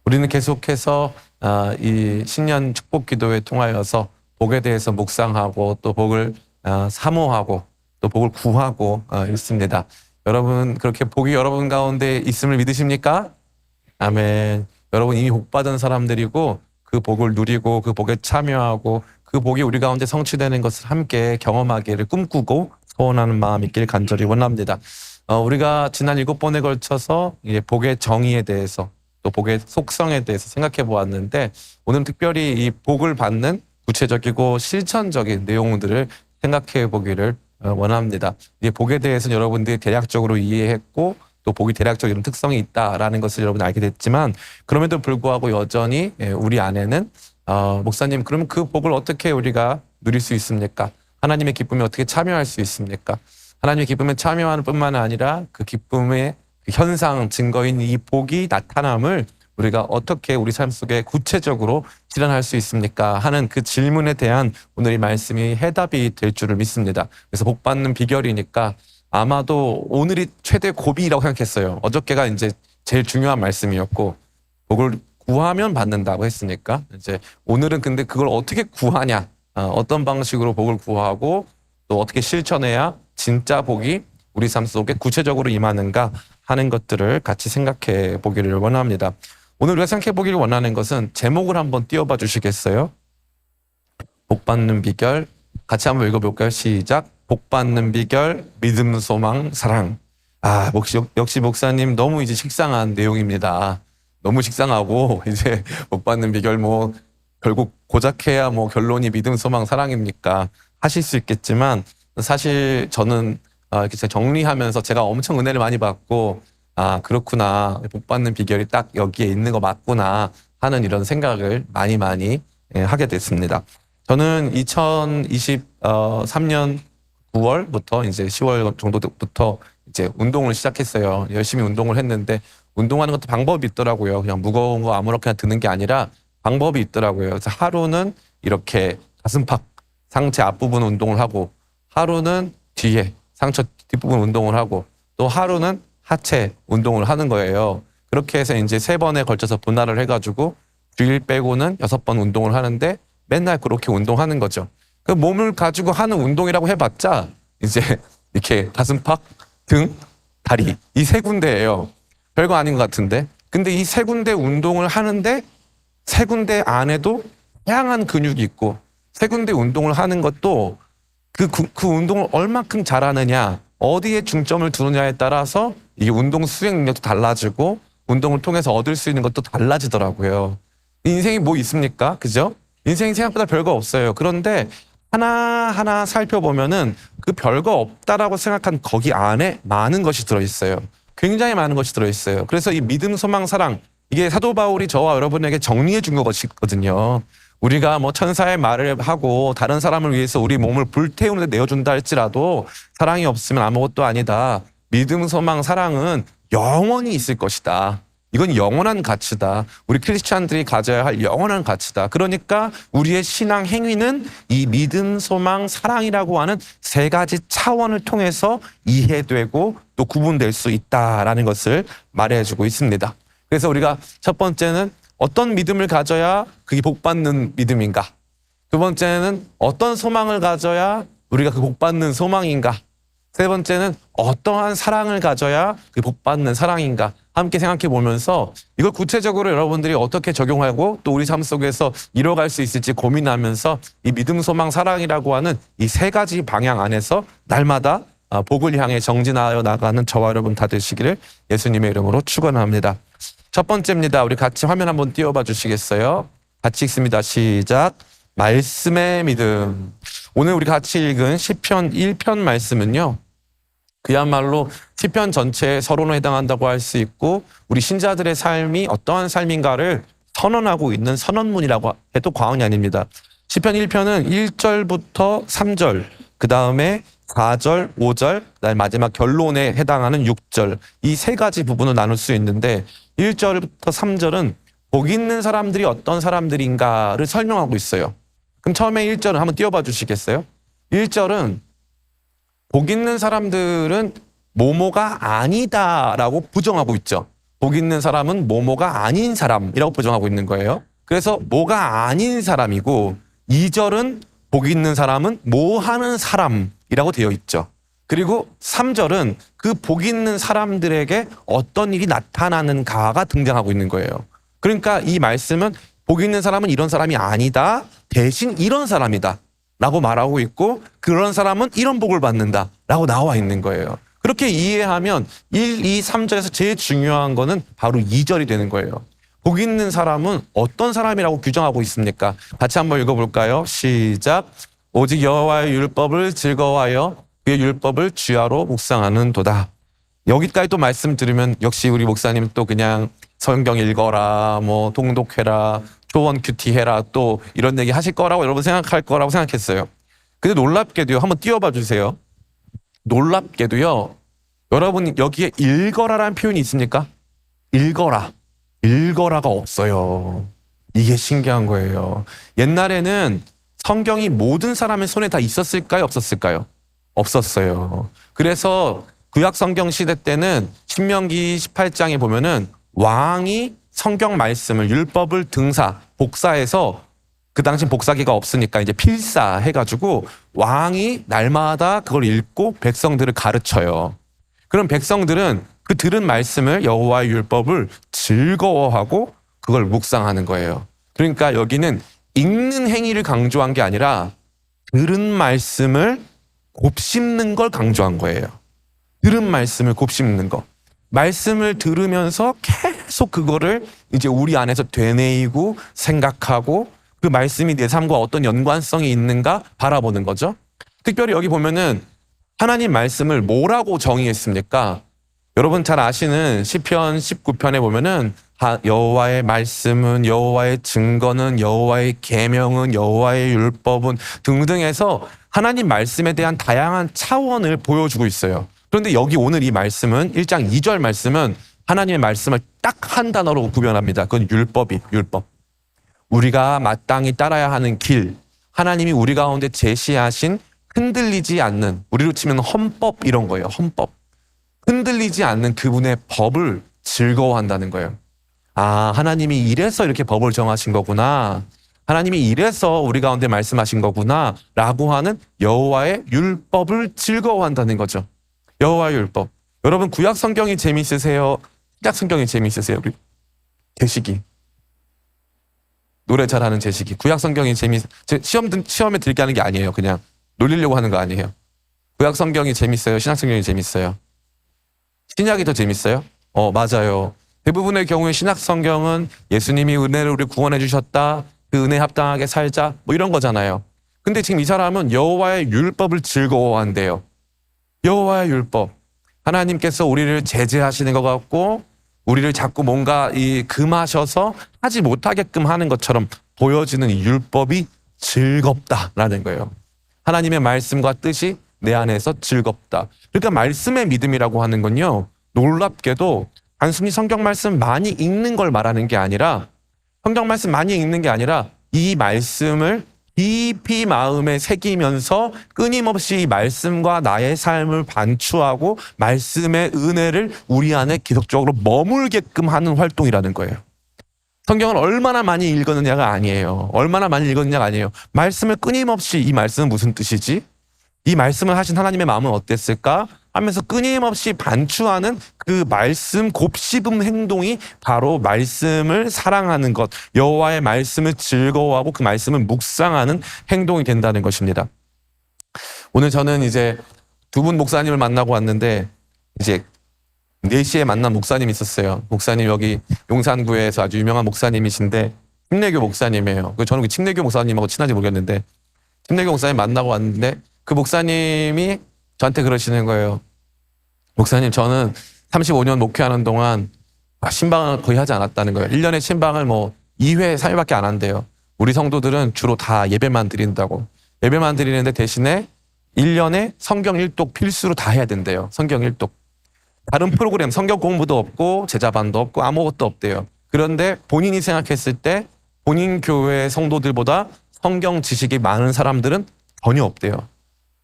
우리는 계속해서 이 신년 축복 기도에 통하여서 복에 대해서 묵상하고 또 복을 사모하고 또 복을 구하고 있습니다. 여러분 그렇게 복이 여러분 가운데 있음을 믿으십니까? 아멘. 여러분 이미 복 받은 사람들이고 그 복을 누리고 그 복에 참여하고 그 복이 우리 가운데 성취되는 것을 함께 경험하기를 꿈꾸고 소원하는 마음 있길 간절히 원합니다. 우리가 지난 7번에 걸쳐서 복의 정의에 대해서 또 복의 속성에 대해서 생각해 보았는데 오늘 특별히 이 복을 받는 구체적이고 실천적인 내용들을 생각해 보기를 원합니다. 이 복에 대해서는 여러분들이 대략적으로 이해했고 또 복이 대략적인 특성이 있다라는 것을 여러분 알게 됐지만 그럼에도 불구하고 여전히 우리 안에는 목사님 그러면 그 복을 어떻게 우리가 누릴 수 있습니까? 하나님의 기쁨에 어떻게 참여할 수 있습니까? 하나님의 기쁨에 참여하는 뿐만 아니라 그 기쁨의 현상 증거인 이 복이 나타남을 우리가 어떻게 우리 삶 속에 구체적으로 실현할 수 있습니까? 하는 그 질문에 대한 오늘 이 말씀이 해답이 될 줄을 믿습니다. 그래서 복 받는 비결이니까 아마도 오늘이 최대 고비라고 생각했어요. 어저께가 이제 제일 중요한 말씀이었고 복을 구하면 받는다고 했으니까 이제 오늘은 근데 그걸 어떻게 구하냐, 어떤 방식으로 복을 구하고 또 어떻게 실천해야 진짜 복이 우리 삶 속에 구체적으로 임하는가 하는 것들을 같이 생각해 보기를 원합니다. 오늘 우리가 생각해 보기를 원하는 것은 제목을 한번 띄워봐 주시겠어요? 복 받는 비결 같이 한번 읽어볼까요? 시작. 복 받는 비결 믿음, 소망, 사랑. 역시 목사님 너무 이제 식상한 내용입니다. 너무 식상하고 이제 복 받는 비결 뭐 결국 고작해야 뭐 결론이 믿음, 소망, 사랑입니까? 하실 수 있겠지만 사실 저는 이렇게 정리하면서 제가 엄청 은혜를 많이 받고 그렇구나 복 받는 비결이 딱 여기에 있는 거 맞구나 하는 이런 생각을 많이 하게 됐습니다. 저는 2023년 9월부터 이제 10월 정도부터 이제 운동을 시작했어요. 열심히 운동을 했는데 운동하는 것도 방법이 있더라고요. 그냥 무거운 거 아무렇게나 드는 게 아니라 방법이 있더라고요. 그래서 하루는 이렇게 가슴팍 상체 앞부분 운동을 하고 하루는 뒤에 상처 뒷부분 운동을 하고 또 하루는 하체 운동을 하는 거예요. 그렇게 해서 이제 3번에 걸쳐서 분할을 해가지고 주일 빼고는 6번 운동을 하는데 맨날 그렇게 운동하는 거죠. 그 몸을 가지고 하는 운동이라고 해봤자 이제 이렇게 가슴팍, 등, 다리 이 3군데예요. 별거 아닌 것 같은데. 근데 이 3군데 운동을 하는데 3군데 안에도 다양한 근육이 있고 3군데 운동을 하는 것도 그 운동을 얼마큼 잘하느냐, 어디에 중점을 두느냐에 따라서 이게 운동 수행 능력도 달라지고 운동을 통해서 얻을 수 있는 것도 달라지더라고요. 인생이 뭐 있습니까? 그죠? 인생이 생각보다 별거 없어요. 그런데 하나하나 살펴보면은 그 별거 없다라고 생각한 거기 안에 많은 것이 들어있어요. 굉장히 많은 것이 들어있어요. 그래서 이 믿음, 소망, 사랑 이게 사도 바울이 저와 여러분에게 정리해 준 것이거든요. 우리가 뭐 천사의 말을 하고 다른 사람을 위해서 우리 몸을 불태우는 데 내어준다 할지라도 사랑이 없으면 아무것도 아니다. 믿음, 소망, 사랑은 영원히 있을 것이다. 이건 영원한 가치다. 우리 크리스찬들이 가져야 할 영원한 가치다. 그러니까 우리의 신앙 행위는 이 믿음, 소망, 사랑이라고 하는 3가지 차원을 통해서 이해되고 또 구분될 수 있다라는 것을 말해주고 있습니다. 그래서 우리가 첫 번째는 어떤 믿음을 가져야 그게 복받는 믿음인가? 2번째는 어떤 소망을 가져야 우리가 그 복받는 소망인가? 3번째는 어떠한 사랑을 가져야 그 복받는 사랑인가? 함께 생각해 보면서 이걸 구체적으로 여러분들이 어떻게 적용하고 또 우리 삶 속에서 이뤄갈 수 있을지 고민하면서 이 믿음, 소망, 사랑이라고 하는 이 3가지 방향 안에서 날마다 복을 향해 정진하여 나가는 저와 여러분 다 되시기를 예수님의 이름으로 축원합니다. 첫 번째입니다. 우리 같이 화면 한번 띄워봐 주시겠어요? 같이 읽습니다. 시작. 말씀의 믿음. 오늘 우리 같이 읽은 시편 1편 말씀은요. 그야말로 시편 전체의 서론에 해당한다고 할 수 있고 우리 신자들의 삶이 어떠한 삶인가를 선언하고 있는 선언문이라고 해도 과언이 아닙니다. 시편 1편은 1절부터 3절, 그 다음에 4절, 5절, 그다음에 마지막 결론에 해당하는 6절 이 3가지 부분을 나눌 수 있는데 1절부터 3절은 복 있는 사람들이 어떤 사람들인가를 설명하고 있어요. 그럼 처음에 1절은 한번 띄워봐 주시겠어요? 1절은 복 있는 사람들은 뭐뭐가 아니다라고 부정하고 있죠. 복 있는 사람은 뭐뭐가 아닌 사람이라고 부정하고 있는 거예요. 그래서 뭐가 아닌 사람이고 2절은 복 있는 사람은 뭐 하는 사람이라고 되어 있죠. 그리고 3절은 그 복 있는 사람들에게 어떤 일이 나타나는가가 등장하고 있는 거예요. 그러니까 이 말씀은 복 있는 사람은 이런 사람이 아니다. 대신 이런 사람이다. 라고 말하고 있고 그런 사람은 이런 복을 받는다. 라고 나와 있는 거예요. 그렇게 이해하면 1, 2, 3절에서 제일 중요한 거는 바로 2절이 되는 거예요. 복 있는 사람은 어떤 사람이라고 규정하고 있습니까? 같이 한번 읽어볼까요? 시작. 오직 여호와의 율법을 즐거워하여 그의 율법을 주야로 묵상하는도다. 여기까지 또 말씀 들으면 역시 우리 목사님 또 그냥 성경 읽어라, 뭐 통독해라, 초원 큐티 해라 또 이런 얘기 하실 거라고 여러분 생각할 거라고 생각했어요. 근데 놀랍게도요. 한번 띄워봐 주세요. 놀랍게도요. 여러분 여기에 읽어라라는 표현이 있습니까? 읽어라. 읽어라가 없어요. 이게 신기한 거예요. 옛날에는 성경이 모든 사람의 손에 다 있었을까요? 없었을까요? 없었어요. 그래서 구약 성경 시대 때는 신명기 18장에 보면은 왕이 성경 말씀을 율법을 등사, 복사해서 그 당시 복사기가 없으니까 이제 필사해가지고 왕이 날마다 그걸 읽고 백성들을 가르쳐요. 그럼 백성들은 그 들은 말씀을 여호와의 율법을 즐거워하고 그걸 묵상하는 거예요. 그러니까 여기는 읽는 행위를 강조한 게 아니라 들은 말씀을 곱씹는 걸 강조한 거예요. 들은 말씀을 곱씹는 거. 말씀을 들으면서 계속 그거를 이제 우리 안에서 되뇌이고 생각하고 그 말씀이 내 삶과 어떤 연관성이 있는가 바라보는 거죠. 특별히 여기 보면은 하나님 말씀을 뭐라고 정의했습니까? 여러분 잘 아시는 시편 19편에 보면은 여호와의 말씀은, 여호와의 증거는, 여호와의 계명은, 여호와의 율법은 등등 해서 하나님 말씀에 대한 다양한 차원을 보여주고 있어요. 그런데 여기 오늘 이 말씀은 1장 2절 말씀은 하나님의 말씀을 딱 한 단어로 구별합니다. 그건 율법. 우리가 마땅히 따라야 하는 길, 하나님이 우리 가운데 제시하신 흔들리지 않는, 우리로 치면 헌법 이런 거예요. 헌법. 흔들리지 않는 그분의 법을 즐거워한다는 거예요. 아, 하나님이 이래서 이렇게 법을 정하신 거구나. 하나님이 이래서 우리 가운데 말씀하신 거구나 라고 하는 여호와의 율법을 즐거워한다는 거죠. 여호와의 율법. 여러분 구약 성경이 재미있으세요? 신약 성경이 재미있으세요? 우리 제시기. 노래 잘하는 제시기. 구약 성경이 시험에 들게 하는 게 아니에요. 그냥 놀리려고 하는 거 아니에요. 구약 성경이 재밌어요? 신약 성경이 재밌어요? 신약이 더 재밌어요? 맞아요. 대부분의 경우에 신약 성경은 예수님이 은혜를 우리 구원해 주셨다. 그 은혜에 합당하게 살자. 뭐 이런 거잖아요. 근데 지금 이 사람은 여호와의 율법을 즐거워한대요. 여호와의 율법. 하나님께서 우리를 제재하시는 것 같고 우리를 자꾸 뭔가 금하셔서 하지 못하게끔 하는 것처럼 보여지는 이 율법이 즐겁다라는 거예요. 하나님의 말씀과 뜻이 내 안에서 즐겁다. 그러니까 말씀의 믿음이라고 하는 건요. 놀랍게도 단순히 성경 말씀 많이 읽는 걸 말하는 게 아니라 성경 말씀 많이 읽는 게 아니라 이 말씀을 깊이 마음에 새기면서 끊임없이 이 말씀과 나의 삶을 반추하고 말씀의 은혜를 우리 안에 계속적으로 머물게끔 하는 활동이라는 거예요. 성경을 얼마나 많이 읽었느냐가 아니에요. 얼마나 많이 읽었느냐가 아니에요. 말씀을 끊임없이 이 말씀은 무슨 뜻이지? 이 말씀을 하신 하나님의 마음은 어땠을까? 하면서 끊임없이 반추하는 그 말씀 곱씹음 행동이 바로 말씀을 사랑하는 것, 여호와의 말씀을 즐거워하고 그 말씀을 묵상하는 행동이 된다는 것입니다. 오늘 저는 이제 두 분 목사님을 만나고 왔는데 이제 4시에 만난 목사님이 있었어요. 목사님 여기 용산구에서 아주 유명한 목사님이신데 침례교 목사님이에요. 저는 그 침례교 목사님하고 친한지 모르겠는데 침례교 목사님 만나고 왔는데 그 목사님이 저한테 그러시는 거예요. 목사님, 저는 35년 목회하는 동안 신방을 거의 하지 않았다는 거예요. 1년에 신방을 2회, 3회밖에 안 한대요. 우리 성도들은 주로 다 예배만 드린다고. 예배만 드리는데 대신에 1년에 성경 1독 필수로 다 해야 된대요. 성경 1독. 다른 프로그램, 성경 공부도 없고 제자반도 없고 아무것도 없대요. 그런데 본인이 생각했을 때 본인 교회 성도들보다 성경 지식이 많은 사람들은 전혀 없대요.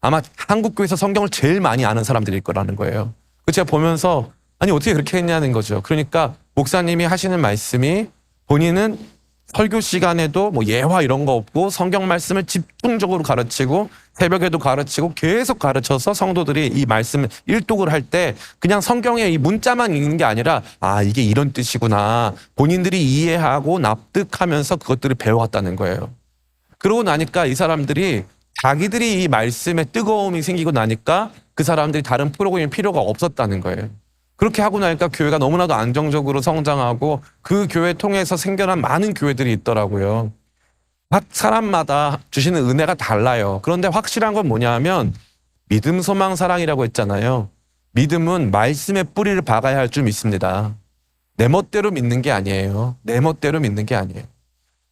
아마 한국교회에서 성경을 제일 많이 아는 사람들일 거라는 거예요. 제가 보면서 아니 어떻게 그렇게 했냐는 거죠. 그러니까 목사님이 하시는 말씀이 본인은 설교 시간에도 뭐 예화 이런 거 없고 성경 말씀을 집중적으로 가르치고 새벽에도 가르치고 계속 가르쳐서 성도들이 이 말씀을 일독을 할 때 그냥 성경에 이 문자만 읽는 게 아니라 아 이게 이런 뜻이구나 본인들이 이해하고 납득하면서 그것들을 배워왔다는 거예요. 그러고 나니까 이 사람들이 자기들이 이 말씀에 뜨거움이 생기고 나니까 그 사람들이 다른 프로그램이 필요가 없었다는 거예요. 그렇게 하고 나니까 교회가 너무나도 안정적으로 성장하고 그 교회 통해서 생겨난 많은 교회들이 있더라고요. 각 사람마다 주시는 은혜가 달라요. 그런데 확실한 건 뭐냐면 믿음, 소망, 사랑이라고 했잖아요. 믿음은 말씀의 뿌리를 박아야 할 줄 믿습니다. 내 멋대로 믿는 게 아니에요. 내 멋대로 믿는 게 아니에요.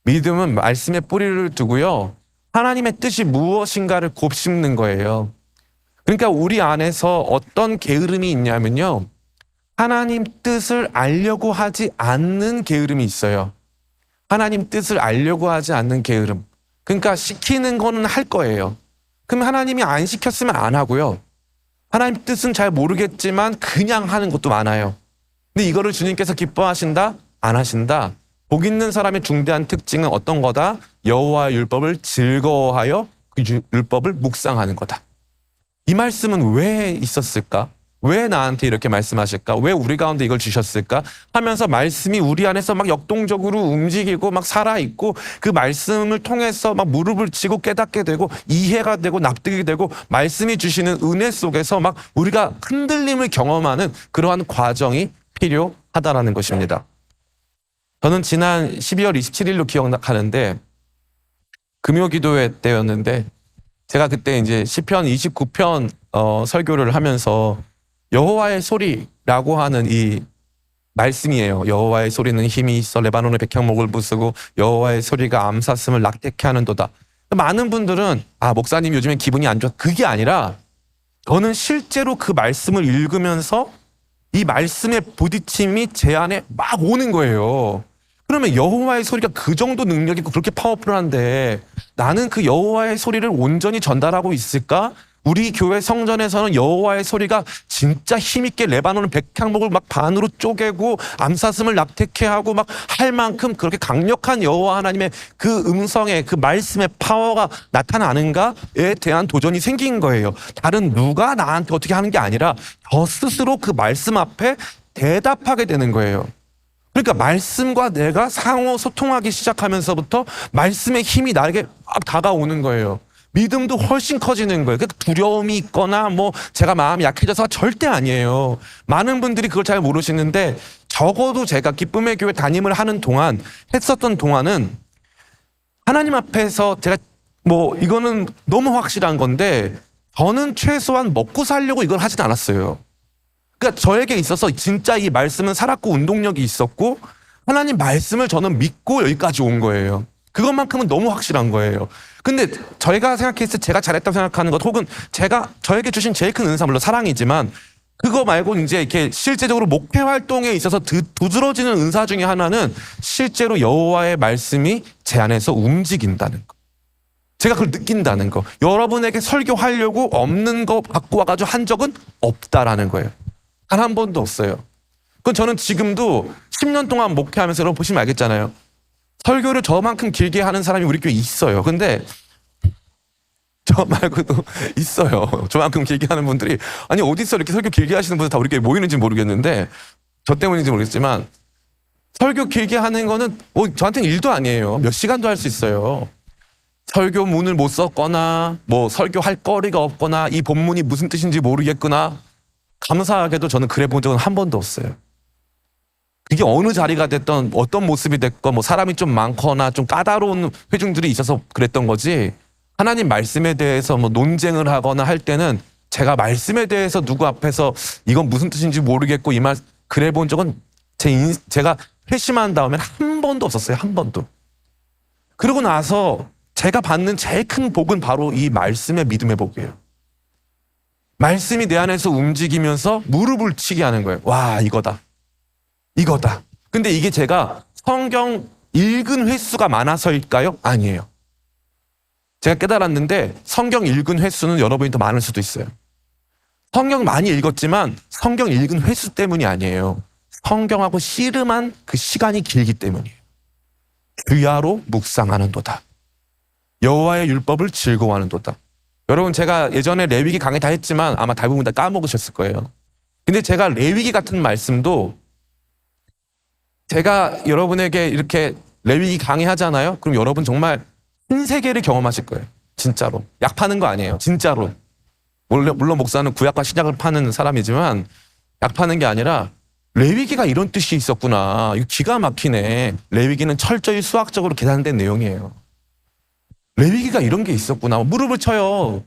믿음은 말씀의 뿌리를 두고요. 하나님의 뜻이 무엇인가를 곱씹는 거예요. 그러니까 우리 안에서 어떤 게으름이 있냐면요. 하나님 뜻을 알려고 하지 않는 게으름이 있어요. 하나님 뜻을 알려고 하지 않는 게으름. 그러니까 시키는 거는 할 거예요. 그럼 하나님이 안 시켰으면 안 하고요. 하나님 뜻은 잘 모르겠지만 그냥 하는 것도 많아요. 근데 이거를 주님께서 기뻐하신다? 안 하신다? 복 있는 사람의 중대한 특징은 어떤 거다? 여호와의 율법을 즐거워하여 그 율법을 묵상하는 거다. 이 말씀은 왜 있었을까? 왜 나한테 이렇게 말씀하실까? 왜 우리 가운데 이걸 주셨을까? 하면서 말씀이 우리 안에서 막 역동적으로 움직이고 막 살아있고 그 말씀을 통해서 막 무릎을 치고 깨닫게 되고 이해가 되고 납득이 되고 말씀이 주시는 은혜 속에서 막 우리가 흔들림을 경험하는 그러한 과정이 필요하다라는 것입니다. 저는 지난 12월 27일로 기억하는데 금요기도회 때였는데 제가 그때 이제 시편 29편 설교를 하면서 여호와의 소리라고 하는 이 말씀이에요. 여호와의 소리는 힘이 있어 레바논의 백향목을 부수고 여호와의 소리가 암사슴을 낙태케 하는도다. 많은 분들은 아 목사님 요즘에 기분이 안 좋아. 그게 아니라 저는 실제로 그 말씀을 읽으면서 이 말씀의 부딪힘이 제 안에 막 오는 거예요. 그러면 여호와의 소리가 그 정도 능력 있고 그렇게 파워풀한데 나는 그 여호와의 소리를 온전히 전달하고 있을까? 우리 교회 성전에서는 여호와의 소리가 진짜 힘있게 레바논 백향목을 막 반으로 쪼개고 암사슴을 낙태케 하고 막 할 만큼 그렇게 강력한 여호와 하나님의 그 음성의 그 말씀의 파워가 나타나는가에 대한 도전이 생긴 거예요. 다른 누가 나한테 어떻게 하는 게 아니라 저 스스로 그 말씀 앞에 대답하게 되는 거예요. 그러니까 말씀과 내가 상호 소통하기 시작하면서부터 말씀의 힘이 나에게 막 다가오는 거예요. 믿음도 훨씬 커지는 거예요. 그러니까 두려움이 있거나 뭐 제가 마음이 약해져서가 절대 아니에요. 많은 분들이 그걸 잘 모르시는데 적어도 제가 기쁨의 교회 담임을 하는 동안 했었던 동안은 하나님 앞에서 제가 뭐 이거는 너무 확실한 건데 저는 최소한 먹고 살려고 이걸 하진 않았어요. 그러니까 저에게 있어서 진짜 이 말씀은 살았고 운동력이 있었고 하나님 말씀을 저는 믿고 여기까지 온 거예요. 그것만큼은 너무 확실한 거예요. 근데 저희가 생각했을 때 제가 잘했다고 생각하는 것 혹은 제가 저에게 주신 제일 큰 은사 물론 사랑이지만 그거 말고 이제 이렇게 실제적으로 목회 활동에 있어서 두드러지는 은사 중에 하나는 실제로 여호와의 말씀이 제 안에서 움직인다는 거. 제가 그걸 느낀다는 거. 여러분에게 설교하려고 없는 거 갖고 와가지고 한 적은 없다라는 거예요. 단 한 번도 없어요. 그건 저는 지금도 10년 동안 목회하면서 여러분 보시면 알겠잖아요. 설교를 저만큼 길게 하는 사람이 우리 교회에 있어요. 근데 저 말고도 있어요. 저만큼 길게 하는 분들이 아니 어디서 이렇게 설교 길게 하시는 분들 다 우리 교회에 모이는지 모르겠는데 저 때문인지 모르겠지만 설교 길게 하는 거는 뭐 저한테는 일도 아니에요. 몇 시간도 할 수 있어요. 설교문을 못 썼거나 뭐 설교할 거리가 없거나 이 본문이 무슨 뜻인지 모르겠거나 감사하게도 저는 그래 본 적은 한 번도 없어요. 그게 어느 자리가 됐던 어떤 모습이 됐건 뭐 사람이 좀 많거나 좀 까다로운 회중들이 있어서 그랬던 거지 하나님 말씀에 대해서 뭐 논쟁을 하거나 할 때는 제가 말씀에 대해서 누구 앞에서 이건 무슨 뜻인지 모르겠고 이 말 그래 본 적은 제가 회심한 다음에 한 번도 없었어요. 한 번도. 그러고 나서 제가 받는 제일 큰 복은 바로 이 말씀의 믿음의 복이에요. 말씀이 내 안에서 움직이면서 무릎을 치게 하는 거예요. 와 이거다. 이거다. 근데 이게 제가 성경 읽은 횟수가 많아서일까요? 아니에요. 제가 깨달았는데 성경 읽은 횟수는 여러분이 더 많을 수도 있어요. 성경 많이 읽었지만 성경 읽은 횟수 때문이 아니에요. 성경하고 씨름한 그 시간이 길기 때문이에요. 주야로 묵상하는도다. 여호와의 율법을 즐거워하는도다. 여러분, 제가 예전에 레위기 강의 다 했지만 아마 대부분 다 까먹으셨을 거예요. 근데 제가 레위기 같은 말씀도 제가 여러분에게 이렇게 레위기 강의하잖아요. 그럼 여러분 정말 신세계를 경험하실 거예요. 진짜로. 약 파는 거 아니에요. 진짜로. 물론 목사는 구약과 신약을 파는 사람이지만 약 파는 게 아니라 레위기가 이런 뜻이 있었구나. 이거 기가 막히네. 레위기는 철저히 수학적으로 계산된 내용이에요. 레위기가 이런 게 있었구나. 무릎을 쳐요.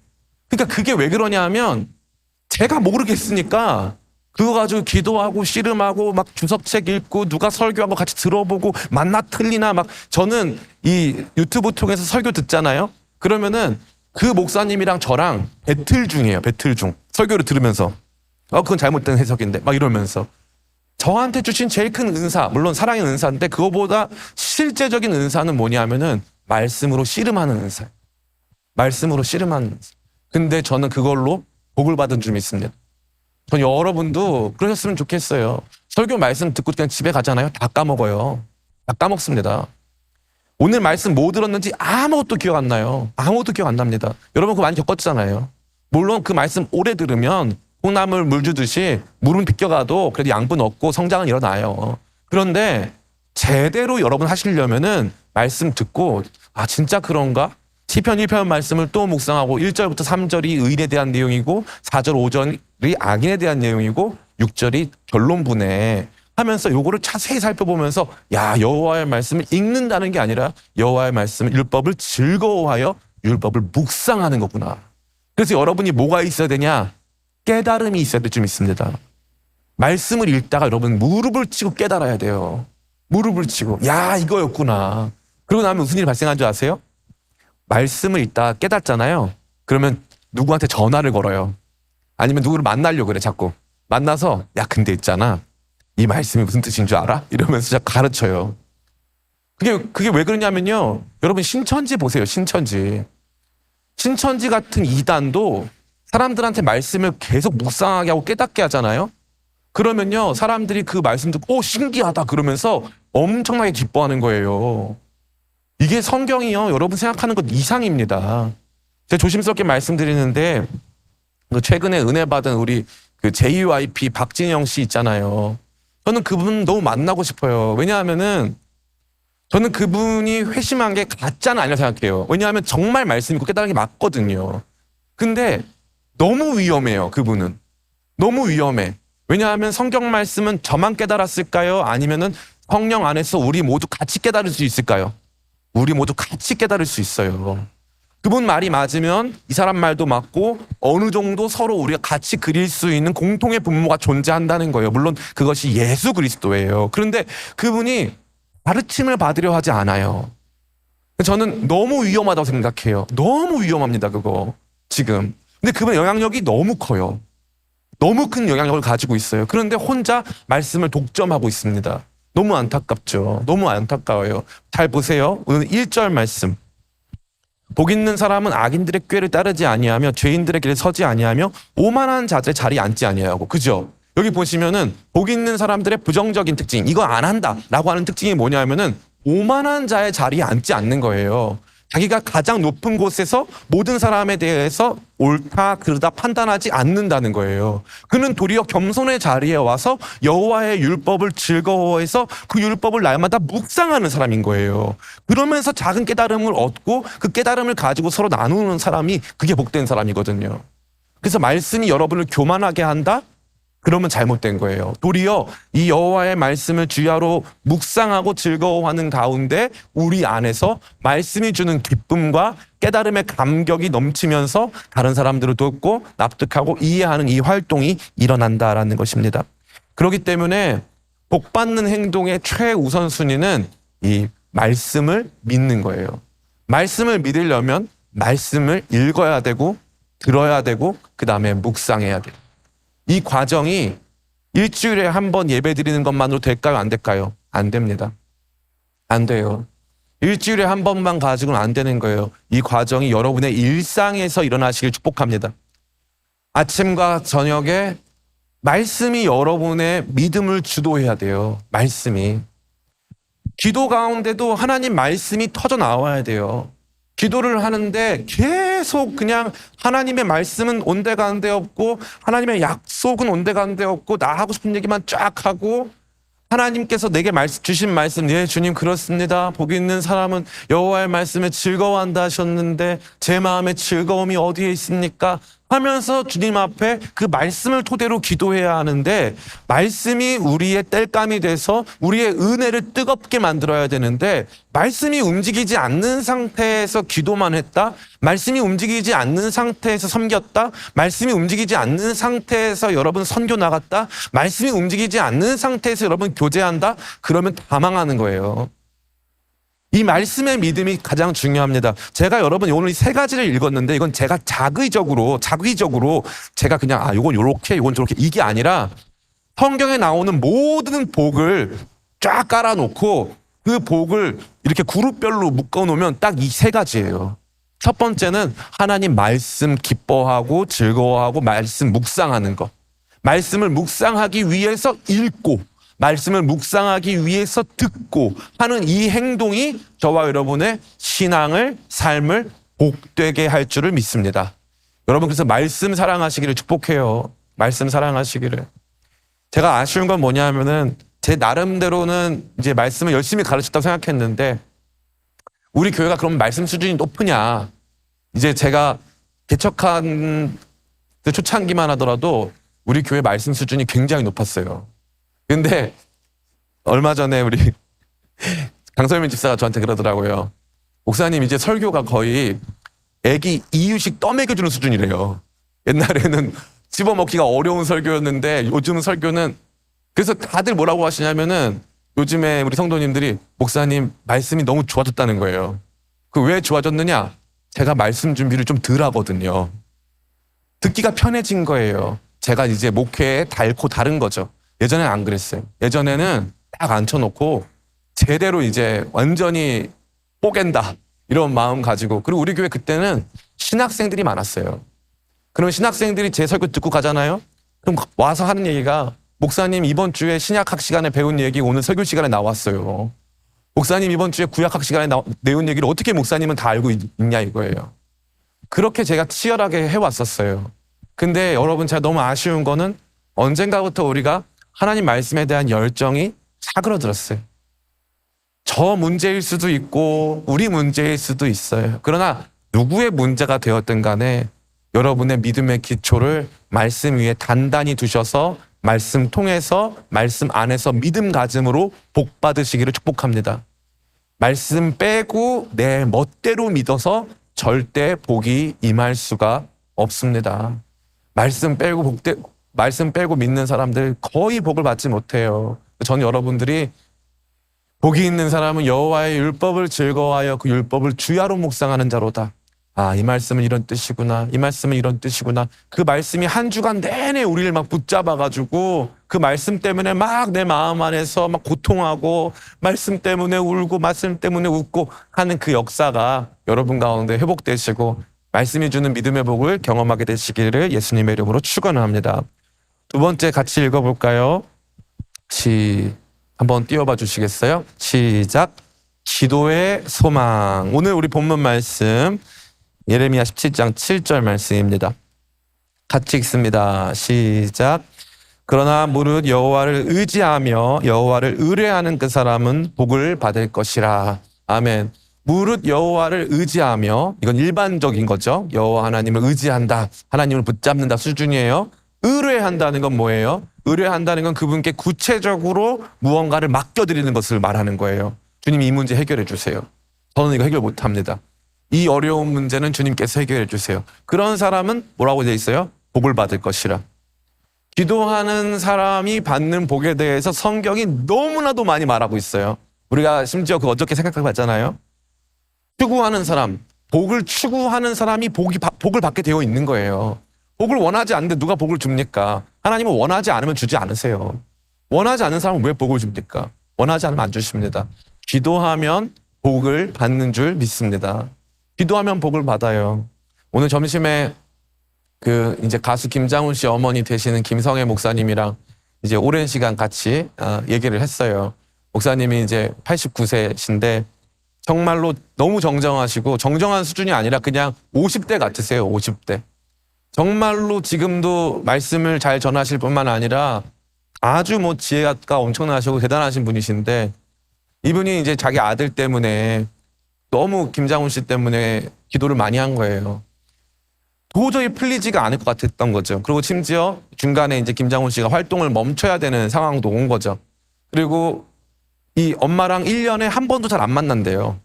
그러니까 그게 왜 그러냐 하면 제가 모르겠으니까 그거 가지고 기도하고 씨름하고 막 주석책 읽고 누가 설교하고 같이 들어보고 맞나 틀리나 막 저는 이 유튜브 통해서 설교 듣잖아요. 그러면은 그 목사님이랑 저랑 배틀 중이에요. 배틀 중. 설교를 들으면서 그건 잘못된 해석인데 막 이러면서 저한테 주신 제일 큰 은사, 물론 사랑의 은사인데 그거보다 실제적인 은사는 뭐냐면은 말씀으로 씨름하는 은사예요. 말씀으로 씨름하는 은사. 근데 저는 그걸로 복을 받은 줄 믿습니다. 전 여러분도 그러셨으면 좋겠어요. 설교 말씀 듣고 그냥 집에 가잖아요. 다 까먹어요. 다 까먹습니다. 오늘 말씀 뭐 들었는지 아무것도 기억 안 나요. 아무것도 기억 안 납니다. 여러분 그거 많이 겪었잖아요. 물론 그 말씀 오래 들으면 콩나물 물 주듯이 물은 비껴가도 그래도 양분 없고 성장은 일어나요. 그런데 제대로 여러분 하시려면은 말씀 듣고 진짜 그런가? 시편 1편 말씀을 또 묵상하고 1절부터 3절이 의인에 대한 내용이고 4절 5절이 악인에 대한 내용이고 6절이 결론부네 하면서 요거를 자세히 살펴보면서 여호와의 말씀을 읽는다는 게 아니라 여호와의 말씀을 율법을 즐거워하여 율법을 묵상하는 거구나. 그래서 여러분이 뭐가 있어야 되냐? 깨달음이 있어야 될 줄 믿습니다. 말씀을 읽다가 여러분 무릎을 치고 깨달아야 돼요. 무릎을 치고 이거였구나. 그러고 나면 무슨 일이 발생한 줄 아세요? 말씀을 읽다가 깨닫잖아요. 그러면 누구한테 전화를 걸어요. 아니면 누구를 만나려고 그래 자꾸. 만나서 근데 있잖아. 이 말씀이 무슨 뜻인 줄 알아? 이러면서 자꾸 가르쳐요. 그게 왜 그러냐면요. 여러분 신천지 보세요. 신천지 같은 이단도 사람들한테 말씀을 계속 묵상하게 하고 깨닫게 하잖아요. 그러면요 사람들이 그 말씀 듣고 신기하다 그러면서 엄청나게 기뻐하는 거예요. 이게 성경이요 여러분 생각하는 것 이상입니다. 제가 조심스럽게 말씀드리는데 최근에 은혜 받은 우리 그 JYP 박진영 씨 있잖아요. 저는 그분 너무 만나고 싶어요. 왜냐하면은 저는 그분이 회심한 게 가짜는 아니라고 생각해요. 왜냐하면 정말 말씀 있고 깨달은 게 맞거든요. 근데 너무 위험해요. 그분은 너무 위험해. 왜냐하면 성경 말씀은 저만 깨달았을까요? 아니면은 성령 안에서 우리 모두 같이 깨달을 수 있을까요? 우리 모두 같이 깨달을 수 있어요. 그분 말이 맞으면 이 사람 말도 맞고 어느 정도 서로 우리가 같이 그릴 수 있는 공통의 분모가 존재한다는 거예요. 물론 그것이 예수 그리스도예요. 그런데 그분이 가르침을 받으려 하지 않아요. 저는 너무 위험하다고 생각해요. 너무 위험합니다. 그거 지금. 근데 그분 영향력이 너무 커요. 너무 큰 영향력을 가지고 있어요. 그런데 혼자 말씀을 독점하고 있습니다. 너무 안타깝죠. 너무 안타까워요. 잘 보세요. 오늘 1절 말씀. 복 있는 사람은 악인들의 꾀를 따르지 아니하며 죄인들의 길에 서지 아니하며 오만한 자들의 자리에 앉지 아니하고. 그죠? 여기 보시면은 복 있는 사람들의 부정적인 특징, 이거 안 한다라고 하는 특징이 뭐냐면은 오만한 자의 자리에 앉지 않는 거예요. 자기가 가장 높은 곳에서 모든 사람에 대해서 옳다 그르다 판단하지 않는다는 거예요. 그는 도리어 겸손의 자리에 와서 여호와의 율법을 즐거워해서 그 율법을 날마다 묵상하는 사람인 거예요. 그러면서 작은 깨달음을 얻고 그 깨달음을 가지고 서로 나누는 사람이 그게 복된 사람이거든요. 그래서 말씀이 여러분을 교만하게 한다? 그러면 잘못된 거예요. 도리어 이 여호와의 말씀을 주야로 묵상하고 즐거워하는 가운데 우리 안에서 말씀이 주는 기쁨과 깨달음의 감격이 넘치면서 다른 사람들을 돕고 납득하고 이해하는 이 활동이 일어난다라는 것입니다. 그렇기 때문에 복받는 행동의 최우선순위는 이 말씀을 믿는 거예요. 말씀을 믿으려면 말씀을 읽어야 되고 들어야 되고 그 다음에 묵상해야 돼요. 이 과정이 일주일에 한 번 예배 드리는 것만으로 될까요? 안 될까요? 안 됩니다. 안 돼요. 일주일에 한 번만 가지고는 안 되는 거예요. 이 과정이 여러분의 일상에서 일어나시길 축복합니다. 아침과 저녁에 말씀이 여러분의 믿음을 주도해야 돼요. 말씀이. 기도 가운데도 하나님 말씀이 터져 나와야 돼요. 기도를 하는데 계속 그냥 하나님의 말씀은 온데간데 없고 하나님의 약속은 온데간데 없고 나 하고 싶은 얘기만 쫙 하고 하나님께서 내게 주신 말씀, 예 주님 그렇습니다. 복 있는 사람은 여호와의 말씀에 즐거워한다 하셨는데 제 마음의 즐거움이 어디에 있습니까? 하면서 주님 앞에 그 말씀을 토대로 기도해야 하는데 말씀이 우리의 땔감이 돼서 우리의 은혜를 뜨겁게 만들어야 되는데 말씀이 움직이지 않는 상태에서 기도만 했다? 말씀이 움직이지 않는 상태에서 섬겼다? 말씀이 움직이지 않는 상태에서 여러분 선교 나갔다? 말씀이 움직이지 않는 상태에서 여러분 교제한다? 그러면 다 망하는 거예요. 이 말씀의 믿음이 가장 중요합니다. 제가 여러분 오늘 이 세 가지를 읽었는데 이건 제가 자의적으로 제가 그냥 이건 요렇게 이건 저렇게 이게 아니라 성경에 나오는 모든 복을 쫙 깔아놓고 그 복을 이렇게 그룹별로 묶어놓으면 딱 이 세 가지예요. 첫 번째는 하나님 말씀 기뻐하고 즐거워하고 말씀 묵상하는 것. 말씀을 묵상하기 위해서 읽고 말씀을 묵상하기 위해서 듣고 하는 이 행동이 저와 여러분의 신앙을, 삶을 복되게 할 줄을 믿습니다. 여러분 그래서 말씀 사랑하시기를 축복해요. 말씀 사랑하시기를. 제가 아쉬운 건 뭐냐면은 제 나름대로는 이제 말씀을 열심히 가르쳤다고 생각했는데 우리 교회가 그럼 말씀 수준이 높으냐. 이제 제가 개척한 그 초창기만 하더라도 우리 교회 말씀 수준이 굉장히 높았어요. 근데 얼마 전에 우리 강설민 집사가 저한테 그러더라고요. 목사님 이제 설교가 거의 애기 이유식 떠먹여주는 수준이래요. 옛날에는 집어먹기가 어려운 설교였는데 요즘 설교는 그래서 다들 뭐라고 하시냐면은 요즘에 우리 성도님들이 목사님 말씀이 너무 좋아졌다는 거예요. 그 왜 좋아졌느냐? 제가 말씀 준비를 좀 덜 하거든요. 듣기가 편해진 거예요. 제가 이제 목회에 닳고 다른 거죠. 예전에는 안 그랬어요. 예전에는 딱 앉혀놓고 제대로 이제 완전히 뽀갠다 이런 마음 가지고 그리고 우리 교회 그때는 신학생들이 많았어요. 그러면 신학생들이 제 설교 듣고 가잖아요. 그럼 와서 하는 얘기가 목사님 이번 주에 신약학 시간에 배운 얘기 오늘 설교 시간에 나왔어요. 목사님 이번 주에 구약학 시간에 내온 얘기를 어떻게 목사님은 다 알고 있냐 이거예요. 그렇게 제가 치열하게 해왔었어요. 근데 여러분 제가 너무 아쉬운 거는 언젠가부터 우리가 하나님 말씀에 대한 열정이 사그러들었어요. 저 문제일 수도 있고 우리 문제일 수도 있어요. 그러나 누구의 문제가 되었든 간에 여러분의 믿음의 기초를 말씀 위에 단단히 두셔서 말씀 통해서 말씀 안에서 믿음 가짐으로 복 받으시기를 축복합니다. 말씀 빼고 내 멋대로 믿어서 절대 복이 임할 수가 없습니다. 말씀 빼고 믿는 사람들 거의 복을 받지 못해요. 저는 여러분들이 복이 있는 사람은 여호와의 율법을 즐거워하여 그 율법을 주야로 묵상하는 자로다. 이 말씀은 이런 뜻이구나. 이 말씀은 이런 뜻이구나. 그 말씀이 한 주간 내내 우리를 막 붙잡아가지고 그 말씀 때문에 막 내 마음 안에서 막 고통하고 말씀 때문에 울고 말씀 때문에 웃고 하는 그 역사가 여러분 가운데 회복되시고 말씀이 주는 믿음의 복을 경험하게 되시기를 예수님의 이름으로 축원합니다. 두 번째 같이 읽어볼까요? 한번 띄워봐 주시겠어요? 시작. 기도의 소망. 오늘 우리 본문 말씀 예레미야 17장 7절 말씀입니다. 같이 읽습니다. 시작. 그러나 무릇 여호와를 의지하며 여호와를 의뢰하는 그 사람은 복을 받을 것이라. 아멘. 무릇 여호와를 의지하며, 이건 일반적인 거죠. 여호와 하나님을 의지한다, 하나님을 붙잡는다 수준이에요. 의뢰한다는 건 뭐예요? 의뢰한다는 건 그분께 구체적으로 무언가를 맡겨드리는 것을 말하는 거예요. 주님 이 문제 해결해 주세요. 저는 이거 해결 못합니다. 이 어려운 문제는 주님께서 해결해 주세요. 그런 사람은 뭐라고 되어 있어요? 복을 받을 것이라. 기도하는 사람이 받는 복에 대해서 성경이 너무나도 많이 말하고 있어요. 우리가 심지어 그 어저께 생각해 봤잖아요. 추구하는 사람, 복을 추구하는 사람이 복을 받게 되어 있는 거예요. 복을 원하지 않는데 누가 복을 줍니까? 하나님은 원하지 않으면 주지 않으세요. 원하지 않는 사람은 왜 복을 줍니까? 원하지 않으면 안 주십니다. 기도하면 복을 받는 줄 믿습니다. 기도하면 복을 받아요. 오늘 점심에 그 이제 가수 김장훈 씨 어머니 되시는 김성애 목사님이랑 이제 오랜 시간 같이 얘기를 했어요. 목사님이 이제 89세신데 정말로 너무 정정하시고, 정정한 수준이 아니라 그냥 50대 같으세요. 50대. 정말로 지금도 말씀을 잘 전하실 뿐만 아니라 아주 뭐 지혜가 엄청나시고 대단하신 분이신데, 이분이 이제 자기 아들 때문에 너무 김장훈 씨 때문에 기도를 많이 한 거예요. 도저히 풀리지가 않을 것 같았던 거죠. 그리고 심지어 중간에 이제 김장훈 씨가 활동을 멈춰야 되는 상황도 온 거죠. 그리고 이 엄마랑 1년에 한 번도 잘 안 만난대요.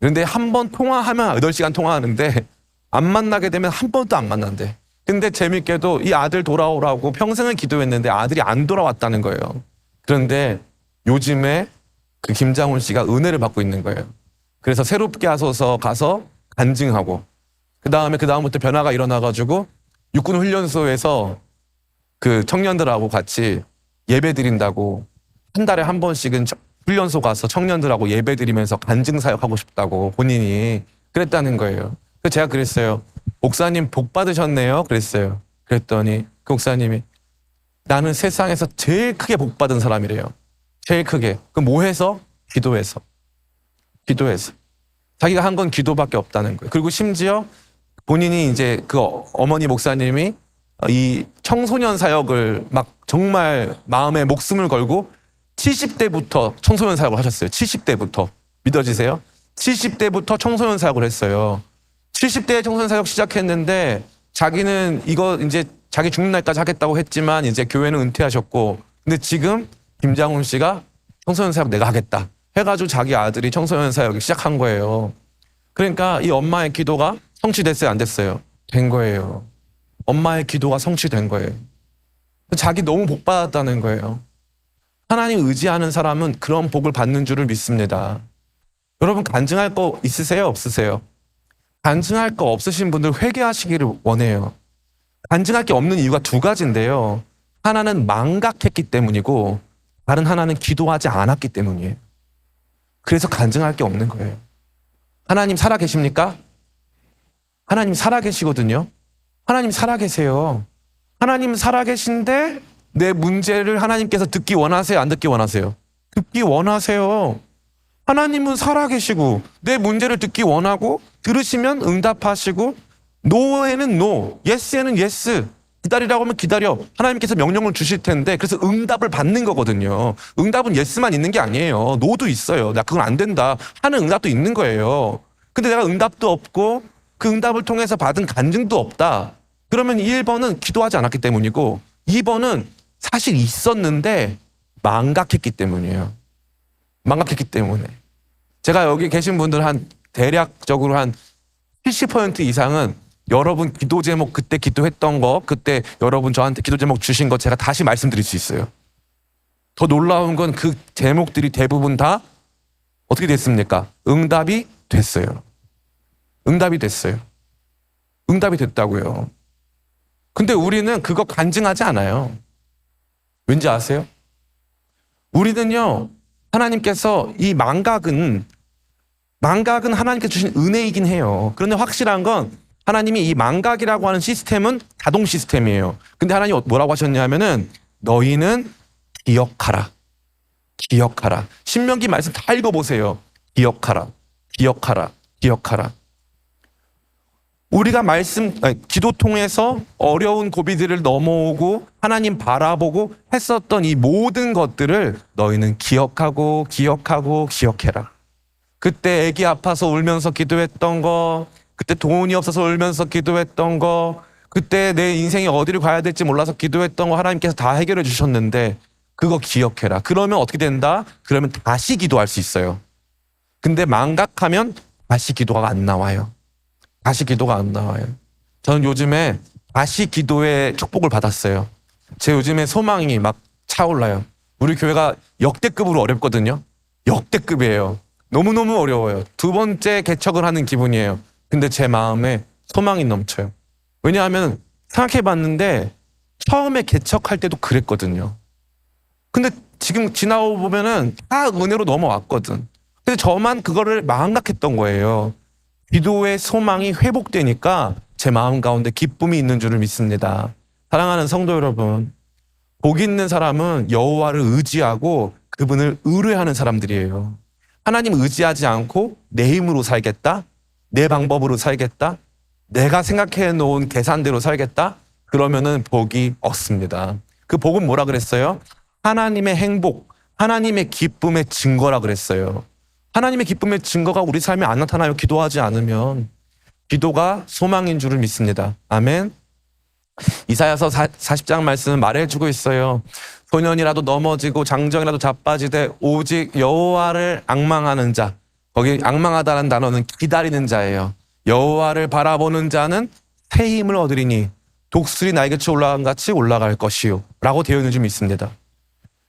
그런데 한 번 통화하면 8시간 통화하는데 안 만나게 되면 한 번도 안 만난대. 근데 재밌게도 이 아들 돌아오라고 평생을 기도했는데 아들이 안 돌아왔다는 거예요. 그런데 요즘에 그 김장훈 씨가 은혜를 받고 있는 거예요. 그래서 새롭게 하소서 가서 간증하고, 그 다음부터 변화가 일어나가지고 육군 훈련소에서 그 청년들하고 같이 예배 드린다고, 한 달에 한 번씩은 훈련소 가서 청년들하고 예배 드리면서 간증 사역하고 싶다고 본인이 그랬다는 거예요. 그래서 제가 그랬어요. 목사님 복 받으셨네요. 그랬어요. 그랬더니 그 목사님이 나는 세상에서 제일 크게 복 받은 사람이래요. 제일 크게. 그 뭐 해서? 기도해서. 기도해서. 자기가 한 건 기도밖에 없다는 거예요. 그리고 심지어 본인이 이제 그 어머니 목사님이 이 청소년 사역을 막 정말 마음에 목숨을 걸고 70대부터 청소년 사역을 하셨어요. 70대부터. 믿어지세요? 70대부터 청소년 사역을 했어요. 70대에 청소년 사역 시작했는데 자기는 이거 이제 자기 죽는 날까지 하겠다고 했지만 이제 교회는 은퇴하셨고, 근데 지금 김장훈 씨가 청소년 사역 내가 하겠다 해가지고 자기 아들이 청소년 사역을 시작한 거예요. 그러니까 이 엄마의 기도가 성취됐어요? 안 됐어요? 된 거예요. 엄마의 기도가 성취된 거예요. 자기 너무 복 받았다는 거예요. 하나님 의지하는 사람은 그런 복을 받는 줄을 믿습니다. 여러분 간증할 거 있으세요? 없으세요? 간증할 거 없으신 분들 회개하시기를 원해요. 간증할 게 없는 이유가 두 가지인데요. 하나는 망각했기 때문이고, 다른 하나는 기도하지 않았기 때문이에요. 그래서 간증할 게 없는 거예요. 하나님 살아계십니까? 하나님 살아계시거든요. 하나님 살아계세요. 하나님 살아계신데 내 문제를 하나님께서 듣기 원하세요? 안 듣기 원하세요? 듣기 원하세요. 하나님은 살아계시고 내 문제를 듣기 원하고, 들으시면 응답하시고, 노에는 노, 예스에는 예스, 기다리라고 하면 기다려. 하나님께서 명령을 주실 텐데, 그래서 응답을 받는 거거든요. 응답은 예스만 있는 게 아니에요. 노도 있어요. 나 그건 안 된다 하는 응답도 있는 거예요. 근데 내가 응답도 없고 그 응답을 통해서 받은 간증도 없다. 그러면 1번은 기도하지 않았기 때문이고, 2번은 사실 있었는데 망각했기 때문이에요. 망각했기 때문에. 제가 여기 계신 분들 한 대략적으로 한 70% 이상은 여러분 기도 제목 그때 기도했던 거, 그때 여러분 저한테 기도 제목 주신 거 제가 다시 말씀드릴 수 있어요. 더 놀라운 건 그 제목들이 대부분 다 어떻게 됐습니까? 응답이 됐어요. 응답이 됐어요. 응답이 됐다고요. 근데 우리는 그거 간증하지 않아요. 왠지 아세요? 우리는요, 하나님께서 이 망각은 하나님께서 주신 은혜이긴 해요. 그런데 확실한 건 하나님이 이 망각이라고 하는 시스템은 자동 시스템이에요. 근데 하나님이 뭐라고 하셨냐면은 너희는 기억하라. 기억하라. 신명기 말씀 다 읽어보세요. 기억하라. 기억하라. 기억하라. 우리가 기도 통해서 어려운 고비들을 넘어오고 하나님 바라보고 했었던 이 모든 것들을 너희는 기억하고 기억하고 기억해라. 그때 애기 아파서 울면서 기도했던 거, 그때 돈이 없어서 울면서 기도했던 거, 그때 내 인생이 어디를 가야 될지 몰라서 기도했던 거 하나님께서 다 해결해 주셨는데 그거 기억해라. 그러면 어떻게 된다? 그러면 다시 기도할 수 있어요. 근데 망각하면 다시 기도가 안 나와요. 다시 기도가 안 나와요. 저는 요즘에 다시 기도의 축복을 받았어요. 제 요즘에 소망이 막 차올라요. 우리 교회가 역대급으로 어렵거든요. 역대급이에요. 너무너무 어려워요. 두 번째 개척을 하는 기분이에요. 근데 제 마음에 소망이 넘쳐요. 왜냐하면 생각해봤는데 처음에 개척할 때도 그랬거든요. 근데 지금 지나고 보면은 다 은혜로 넘어왔거든. 근데 저만 그거를 망각했던 거예요. 기도의 소망이 회복되니까 제 마음 가운데 기쁨이 있는 줄을 믿습니다. 사랑하는 성도 여러분, 복 있는 사람은 여호와를 의지하고 그분을 의뢰하는 사람들이에요. 하나님 의지하지 않고 내 힘으로 살겠다, 내 방법으로 살겠다, 내가 생각해 놓은 계산대로 살겠다, 그러면은 복이 없습니다. 그 복은 뭐라 그랬어요? 하나님의 행복, 하나님의 기쁨의 증거라 그랬어요. 하나님의 기쁨의 증거가 우리 삶에 안 나타나요. 기도하지 않으면. 기도가 소망인 줄을 믿습니다. 아멘. 이사야서 40장 말씀은 말해주고 있어요. 소년이라도 넘어지고 장정이라도 자빠지되 오직 여호와를 앙망하는 자, 거기 앙망하다는 단어는 기다리는 자예요. 여호와를 바라보는 자는 새 힘을 얻으리니 독수리 날개치 올라간 같이 올라갈 것이요 라고 되어 있는 줄 믿습니다.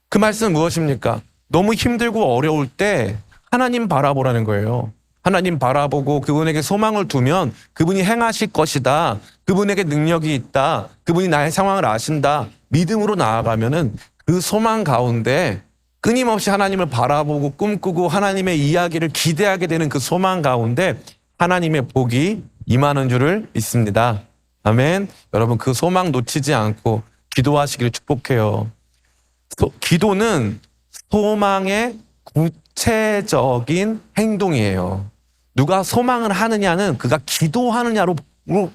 그 말씀은 무엇입니까? 너무 힘들고 어려울 때 하나님 바라보라는 거예요. 하나님 바라보고 그분에게 소망을 두면 그분이 행하실 것이다, 그분에게 능력이 있다, 그분이 나의 상황을 아신다, 믿음으로 나아가면은 그 소망 가운데 끊임없이 하나님을 바라보고 꿈꾸고 하나님의 이야기를 기대하게 되는 그 소망 가운데 하나님의 복이 임하는 줄을 믿습니다. 아멘. 여러분, 그 소망 놓치지 않고 기도하시기를 축복해요. 기도는 소망의 구체적인 행동이에요. 누가 소망을 하느냐는 그가 기도하느냐로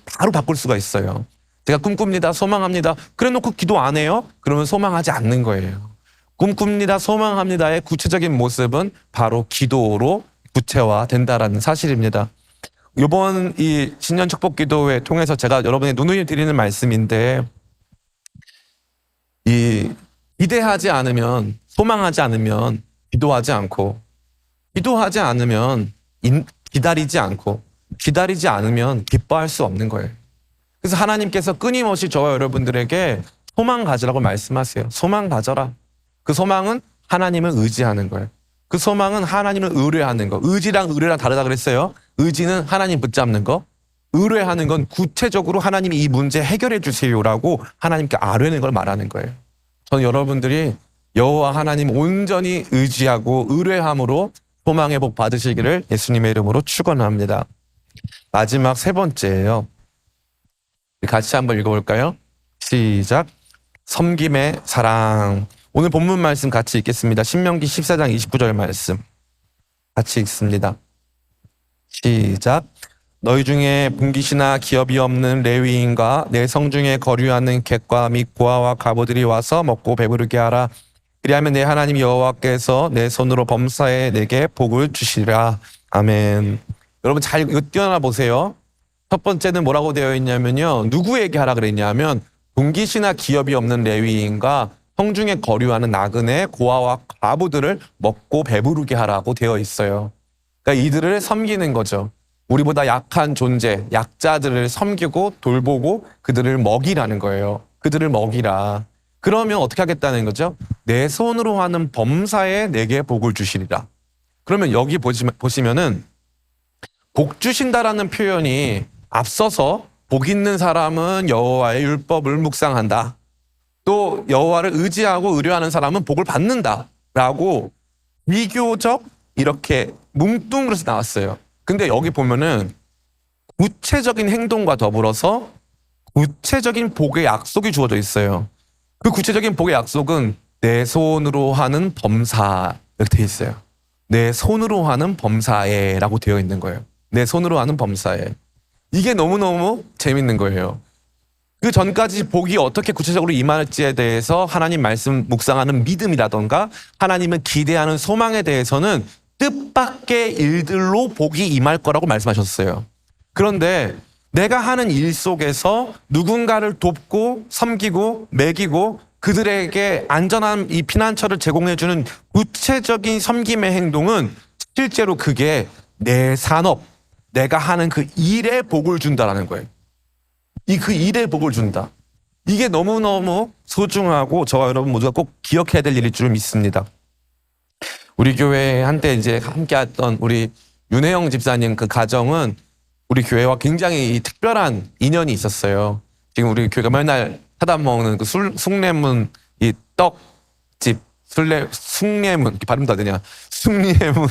바로 바꿀 수가 있어요. 제가 꿈꿉니다, 소망합니다, 그래 놓고 기도 안 해요? 그러면 소망하지 않는 거예요. 꿈꿉니다, 소망합니다의 구체적인 모습은 바로 기도로 구체화된다라는 사실입니다. 이번 이 신년 축복 기도회 통해서 제가 여러분의 누누이 드리는 말씀인데, 이 기대하지 않으면, 소망하지 않으면 기도하지 않고, 기도하지 않으면 기다리지 않고, 기다리지 않으면 기뻐할 수 없는 거예요. 그래서 하나님께서 끊임없이 저와 여러분들에게 소망 가지라고 말씀하세요. 소망 가져라. 그 소망은 하나님을 의지하는 거예요. 그 소망은 하나님을 의뢰하는 거. 의지랑 의뢰랑 다르다 그랬어요. 의지는 하나님 붙잡는 거, 의뢰하는 건 구체적으로 하나님이 이 문제 해결해 주세요라고 하나님께 아뢰는 걸 말하는 거예요. 저는 여러분들이 여호와 하나님 온전히 의지하고 의뢰함으로 소망의 복 받으시기를 예수님의 이름으로 축원합니다. 마지막 세 번째예요. 같이 한번 읽어볼까요? 시작. 섬김의 사랑. 오늘 본문 말씀 같이 읽겠습니다. 신명기 14장 29절 말씀 같이 읽습니다. 시작. 너희 중에 분깃이나 기업이 없는 레위인과 내 성중에 거류하는 객과 및 고아와 과부들이 와서 먹고 배부르게 하라. 그리하면 내 하나님 여호와께서 내 손으로 범사에 내게 복을 주시리라. 아멘. 여러분 잘 이거 띄어나 보세요. 첫 번째는 뭐라고 되어 있냐면요, 누구에게 하라 그랬냐면 분깃이나 기업이 없는 레위인과 성중에 거류하는 나그네 고아와 과부들을 먹고 배부르게 하라고 되어 있어요. 그러니까 이들을 섬기는 거죠. 우리보다 약한 존재, 약자들을 섬기고 돌보고 그들을 먹이라는 거예요. 그들을 먹이라. 그러면 어떻게 하겠다는 거죠? 내 손으로 하는 범사에 내게 복을 주시리라. 그러면 여기 보시면은 복 주신다라는 표현이 앞서서 복 있는 사람은 여호와의 율법을 묵상한다, 또 여호와를 의지하고 의뢰하는 사람은 복을 받는다라고 비교적 이렇게 뭉뚱그려서 나왔어요. 근데 여기 보면은 구체적인 행동과 더불어서 구체적인 복의 약속이 주어져 있어요. 그 구체적인 복의 약속은 내 손으로 하는 범사 이렇게 되어 있어요. 내 손으로 하는 범사에라고 되어 있는 거예요. 내 손으로 하는 범사에. 이게 너무너무 재밌는 거예요. 그 전까지 복이 어떻게 구체적으로 임할지에 대해서 하나님 말씀 묵상하는 믿음이라던가 하나님을 기대하는 소망에 대해서는 뜻밖의 일들로 복이 임할 거라고 말씀하셨어요. 그런데 내가 하는 일 속에서 누군가를 돕고 섬기고 먹이고 그들에게 안전한 이 피난처를 제공해주는 구체적인 섬김의 행동은 실제로 그게 내 산업, 내가 하는 그 일에 복을 준다라는 거예요. 그 일에 복을 준다. 이게 너무너무 소중하고 저와 여러분 모두가 꼭 기억해야 될 일일 줄 믿습니다. 우리 교회에 한때 이제 함께 했던 우리 윤혜영 집사님 그 가정은 우리 교회와 굉장히 특별한 인연이 있었어요. 지금 우리 교회가 맨날 사다 먹는 그 숭례문 이 떡집, 숭례문 이렇게 발음도 안 되냐? 숭례문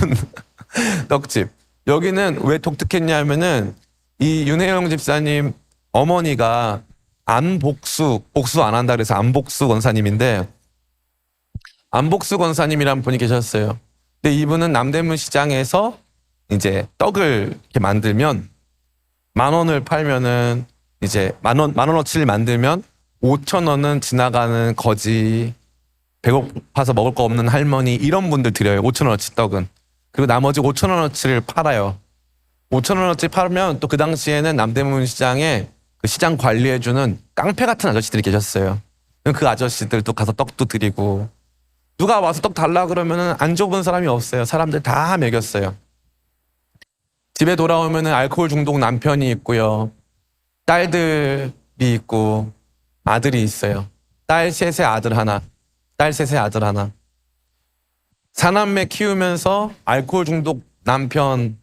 떡집. 여기는 왜 독특했냐면은 이 윤혜영 집사님 어머니가 복수 안 한다 그래서 안복수 권사님인데, 안복수 권사님이란 분이 계셨어요. 근데 이분은 남대문 시장에서 이제 떡을 이렇게 만들면 10,000원을 팔면은 이제 만 원어치를 만들면 5,000원은 지나가는 거지, 배고파서 먹을 거 없는 할머니, 이런 분들 드려요. 5,000원어치 떡은. 그리고 나머지 5,000원어치를 팔아요. 5,000원어치 팔면 또 그 당시에는 남대문 시장에 그 시장 관리해주는 깡패 같은 아저씨들이 계셨어요. 그 아저씨들도 가서 떡도 드리고, 누가 와서 떡 달라 그러면은 안 줘본 사람이 없어요. 사람들 다 먹였어요. 집에 돌아오면은 알코올 중독 남편이 있고요. 딸들이 있고 아들이 있어요. 딸 셋의 아들 하나. 딸 셋의 아들 하나. 사남매 키우면서 알코올 중독 남편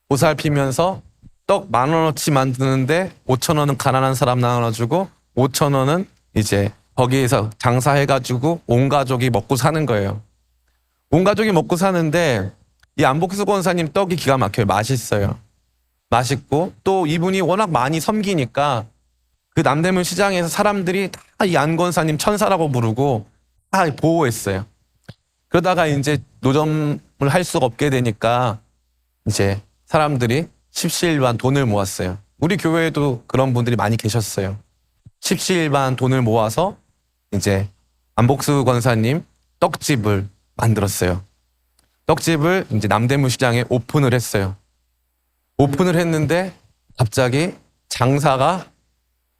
보살피면서 떡 10,000원어치 만드는데 5,000원은 가난한 사람 나눠주고 5,000원은 이제 거기에서 장사해가지고 온 가족이 먹고 사는 거예요. 온 가족이 먹고 사는데 이 안복수 권사님 떡이 기가 막혀요. 맛있어요. 맛있고 또 이분이 워낙 많이 섬기니까 그 남대문 시장에서 사람들이 다 이 안 권사님 천사라고 부르고 다 보호했어요. 그러다가 이제 노점을 할 수가 없게 되니까 이제 사람들이 십시일반 돈을 모았어요. 우리 교회에도 그런 분들이 많이 계셨어요. 십시일반 돈을 모아서 이제 안복수 권사님 떡집을 만들었어요. 떡집을 이제 남대문 시장에 오픈을 했어요. 오픈을 했는데 갑자기 장사가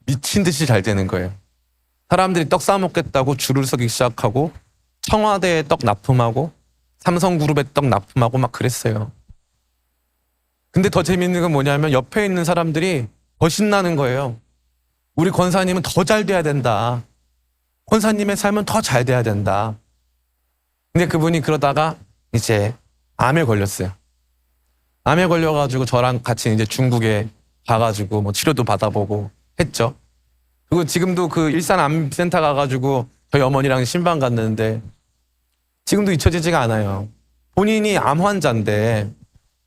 미친 듯이 잘 되는 거예요. 사람들이 떡 사 먹겠다고 줄을 서기 시작하고 청와대에 떡 납품하고 삼성그룹에 떡 납품하고 막 그랬어요. 근데 더 재밌는 건 뭐냐면 옆에 있는 사람들이 더 신나는 거예요. 우리 권사님은 더 잘 돼야 된다. 권사님의 삶은 더 잘 돼야 된다. 근데 그분이 그러다가 이제 암에 걸렸어요. 암에 걸려가지고 저랑 같이 이제 중국에 가가지고 뭐 치료도 받아보고 했죠. 그리고 지금도 그 일산 암센터 가가지고 저희 어머니랑 신방 갔는데 지금도 잊혀지지가 않아요. 본인이 암 환자인데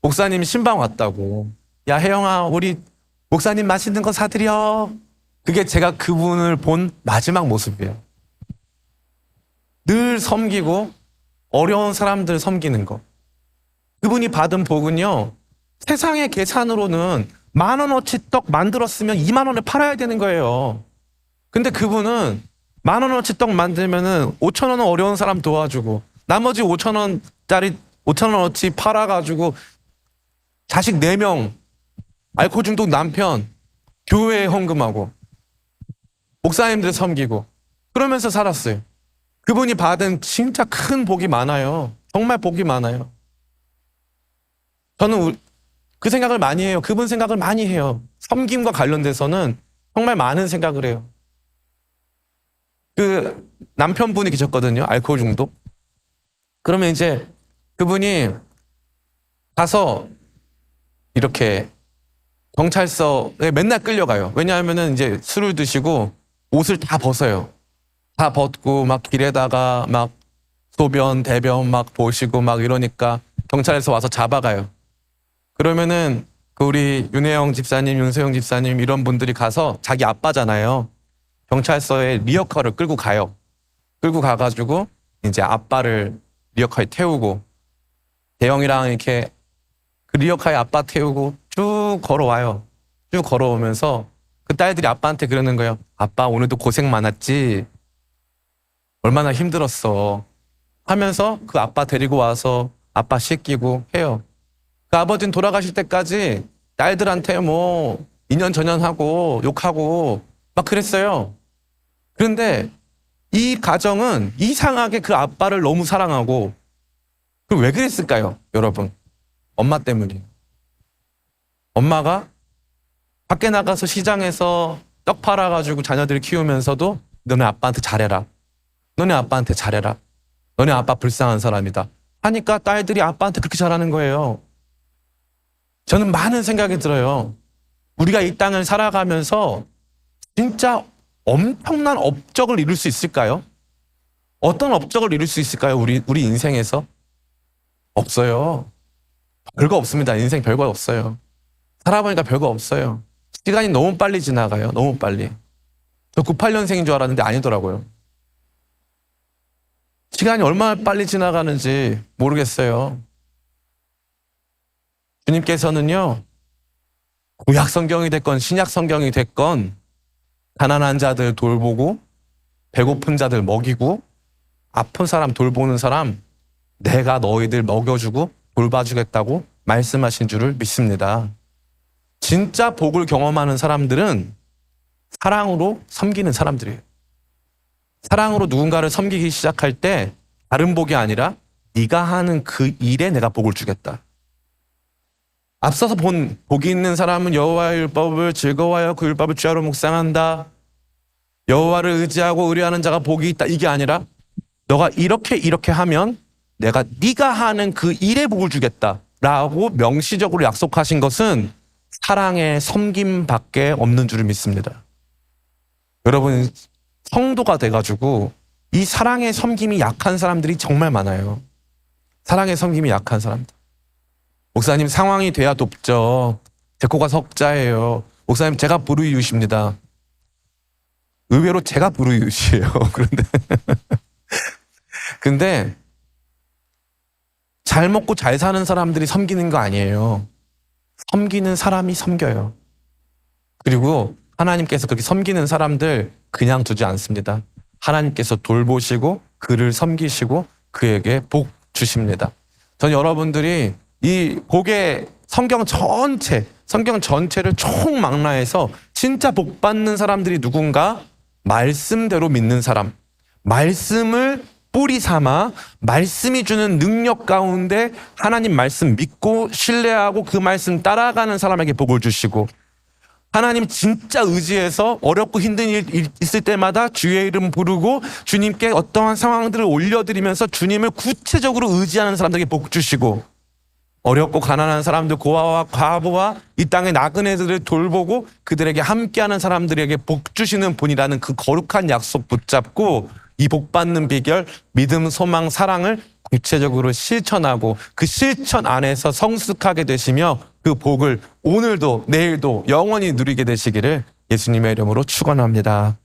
목사님이 신방 왔다고, 야 혜영아 우리 목사님 맛있는 거 사드려. 그게 제가 그분을 본 마지막 모습이에요. 늘 섬기고 어려운 사람들 섬기는 거. 그분이 받은 복은요, 세상의 계산으로는 10,000원어치 떡 만들었으면 20,000원에 팔아야 되는 거예요. 근데 그분은 10,000원어치 떡 만들면은 5,000원은 어려운 사람 도와주고 나머지 5,000원어치 팔아가지고 자식 4명, 알코올 중독 남편, 교회에 헌금하고 목사님들 섬기고 그러면서 살았어요. 그분이 받은 진짜 큰 복이 많아요. 정말 복이 많아요. 저는 그 생각을 많이 해요. 그분 생각을 많이 해요. 섬김과 관련돼서는 정말 많은 생각을 해요. 그 남편분이 계셨거든요. 알코올 중독. 그러면 이제 그분이 가서 이렇게 경찰서에 맨날 끌려가요. 왜냐하면은 이제 술을 드시고 옷을 다 벗어요. 다 벗고 막 길에다가 막 소변, 대변 막 보시고 막 이러니까 경찰에서 와서 잡아가요. 그러면은 그 우리 윤혜영 집사님, 윤소영 집사님 이런 분들이 가서 자기 아빠잖아요. 경찰서에 리어카를 끌고 가요. 끌고 가가지고 이제 아빠를 리어카에 태우고 대영이랑 이렇게 그 리어카에 아빠 태우고 쭉 걸어와요. 쭉 걸어오면서 그 딸들이 아빠한테 그러는 거예요. 아빠 오늘도 고생 많았지? 얼마나 힘들었어? 하면서 그 아빠 데리고 와서 아빠 씻기고 해요. 그 아버지는 돌아가실 때까지 딸들한테 뭐 인연전연하고 욕하고 막 그랬어요. 그런데 이 가정은 이상하게 그 아빠를 너무 사랑하고, 그럼 왜 그랬을까요, 여러분? 엄마 때문이에요. 엄마가 밖에 나가서 시장에서 떡 팔아가지고 자녀들 키우면서도 너네 아빠한테 잘해라. 너네 아빠한테 잘해라. 너네 아빠 불쌍한 사람이다. 하니까 딸들이 아빠한테 그렇게 잘하는 거예요. 저는 많은 생각이 들어요. 우리가 이 땅을 살아가면서 진짜 엄청난 업적을 이룰 수 있을까요? 어떤 업적을 이룰 수 있을까요? 우리 인생에서? 없어요. 별거 없습니다. 인생 별거 없어요. 살아보니까 별거 없어요. 시간이 너무 빨리 지나가요. 너무 빨리. 저 98년생인 줄 알았는데 아니더라고요. 시간이 얼마나 빨리 지나가는지 모르겠어요. 주님께서는요, 구약 성경이 됐건 신약 성경이 됐건 가난한 자들 돌보고 배고픈 자들 먹이고 아픈 사람 돌보는 사람 내가 너희들 먹여주고 돌봐주겠다고 말씀하신 줄을 믿습니다. 진짜 복을 경험하는 사람들은 사랑으로 섬기는 사람들이에요. 사랑으로 누군가를 섬기기 시작할 때 다른 복이 아니라 네가 하는 그 일에 내가 복을 주겠다. 앞서서 본 복이 있는 사람은 여호와의 율법을 즐거워하여 그 율법을 주야로 묵상한다. 여호와를 의지하고 의뢰하는 자가 복이 있다. 이게 아니라 너가 이렇게 하면 내가 네가 하는 그 일에 복을 주겠다라고 명시적으로 약속하신 것은 사랑의 섬김밖에 없는 줄을 믿습니다. 여러분, 성도가 돼가지고 이 사랑의 섬김이 약한 사람들이 정말 많아요. 사랑의 섬김이 약한 사람들. 목사님, 상황이 돼야 돕죠. 제 코가 석자예요. 목사님, 제가 불우이웃입니다. 의외로 제가 불우이웃이에요. 근데 잘 먹고 잘 사는 사람들이 섬기는 거 아니에요. 섬기는 사람이 섬겨요. 그리고 하나님께서 그렇게 섬기는 사람들 그냥 두지 않습니다. 하나님께서 돌보시고 그를 섬기시고 그에게 복 주십니다. 전 여러분들이 이 복의 성경 전체를 총망라해서 진짜 복 받는 사람들이 누군가? 말씀대로 믿는 사람, 말씀을 뿌리 삼아 말씀이 주는 능력 가운데 하나님 말씀 믿고 신뢰하고 그 말씀 따라가는 사람에게 복을 주시고, 하나님 진짜 의지해서 어렵고 힘든 일 있을 때마다 주의 이름 부르고 주님께 어떠한 상황들을 올려드리면서 주님을 구체적으로 의지하는 사람들에게 복 주시고, 어렵고 가난한 사람들, 고아와 과부와 이 땅의 나그네들을 돌보고 그들에게 함께하는 사람들에게 복 주시는 분이라는 그 거룩한 약속 붙잡고 이 복 받는 비결, 믿음, 소망, 사랑을 구체적으로 실천하고 그 실천 안에서 성숙하게 되시며 그 복을 오늘도 내일도 영원히 누리게 되시기를 예수님의 이름으로 축원합니다.